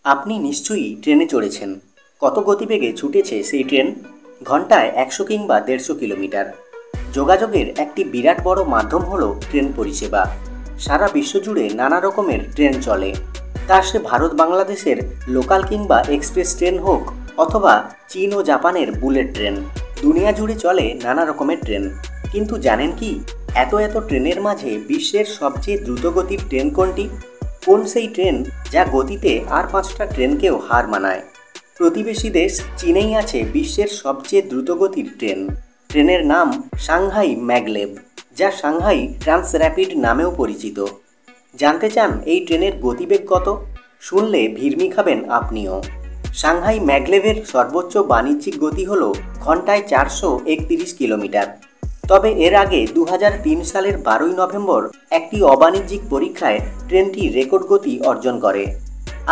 আপনি নিশ্চয়ই ট্রেনে চড়েছেন। কত গতিবেগে ছুটেছে সেই ট্রেন? ঘন্টায় ১০০ কিংবা ১৫০ কিলোমিটার। যোগাযোগের একটি বিরাট বড় মাধ্যম হলো ট্রেন পরিষেবা। সারা বিশ্বজুড়ে নানা রকমের ট্রেন চলে। তা সে ভারত বাংলাদেশের লোকাল কিংবা এক্সপ্রেস ট্রেন হোক, অথবা চীন ও জাপানের বুলেট ট্রেন। দুনিয়া জুড়ে চলে নানা রকমের ট্রেন। কিন্তু জানেন কি, এত এত ট্রেনের মাঝে বিশ্বের সবচেয়ে দ্রুতগতির ট্রেন কোনটি? কোন সেই ট্রেন যা গতিতে আর ৫টা ট্রেনকেও হার মানায়? প্রতিবেশী দেশ চীনেই আছে বিশ্বের সবচেয়ে দ্রুতগতির ট্রেন। ট্রেনের নাম সাংহাই ম্যাগলেভ, যা সাংহাই ট্রান্স র্যাপিড নামেও পরিচিত। জানতে চান এই ট্রেনের গতিবেগ কত? শুনলে ভিড়মি খাবেন আপনিও। সাংহাই ম্যাগলেভের সর্বোচ্চ বাণিজ্যিক গতি হল ঘন্টায় ৪৩১ কিলোমিটার। তবে এর আগে ২০০৩ সালের ১২ই নভেম্বর একটি অবাণিজ্যিক পরীক্ষায় ট্রেনটি রেকর্ড গতি অর্জন করে।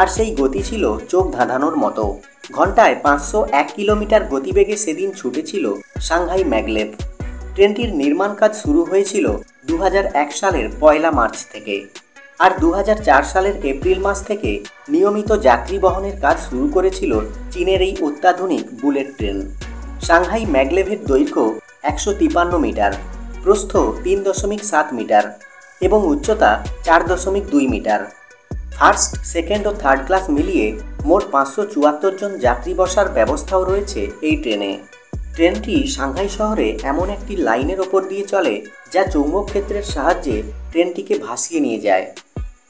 আর সেই গতি ছিল চোখ ধাঁধানোর মতো। ঘন্টায় ৫০১ কিলোমিটার গতিবেগে সেদিন ছুটেছিল সাংহাই ম্যাগলেভ। ট্রেনটির নির্মাণ কাজ শুরু হয়েছিল ২০০১ সালের ১লা মার্চ থেকে। আর ২০০৪ সালের এপ্রিল মাস থেকে নিয়মিত যাত্রী বহনের কাজ শুরু করেছিল চীনের এই অত্যাধুনিক বুলেট ট্রেন। সাংহাই ম্যাগলেভের দৈর্ঘ্য ১৫৩ মিটার, প্রস্থ ৩.৭ মিটার এবং উচ্চতা ৪.২ মিটার। ফার্স্ট, সেকেন্ড ও থার্ড ক্লাস মিলিয়ে মোট ৫৭৪ জন যাত্রী বসার ব্যবস্থাও রয়েছে এই ট্রেনে। ট্রেনটি সাংহাই শহরে এমন একটি লাইনের ওপর দিয়ে চলে যা চৌম্বক ক্ষেত্রের সাহায্যে ট্রেনটিকে ভাসিয়ে নিয়ে যায়।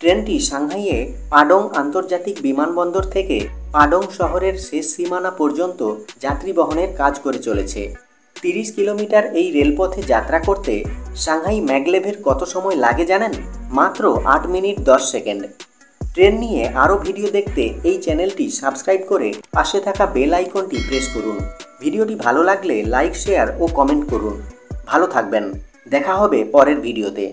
ট্রেনটি সাংহাইয়ে পাডং আন্তর্জাতিক বিমানবন্দর থেকে পাডং শহরের শেষ সীমানা পর্যন্ত যাত্রী বহনের কাজ করে চলেছে। ৩০ কিলোমিটার এই রেলপথে যাত্রা করতে সাংহাই ম্যাগলেভের কত সময় লাগে জানেন? মাত্র ৮ মিনিট ১০ সেকেন্ড। ট্রেন নিয়ে আরও ভিডিও দেখতে এই চ্যানেলটি সাবস্ক্রাইব করে পাশে থাকা বেল আইকনটি প্রেস করুন। ভিডিওটি ভালো লাগলে লাইক, শেয়ার ও কমেন্ট করুন। ভালো থাকবেন। দেখা হবে পরের ভিডিওতে।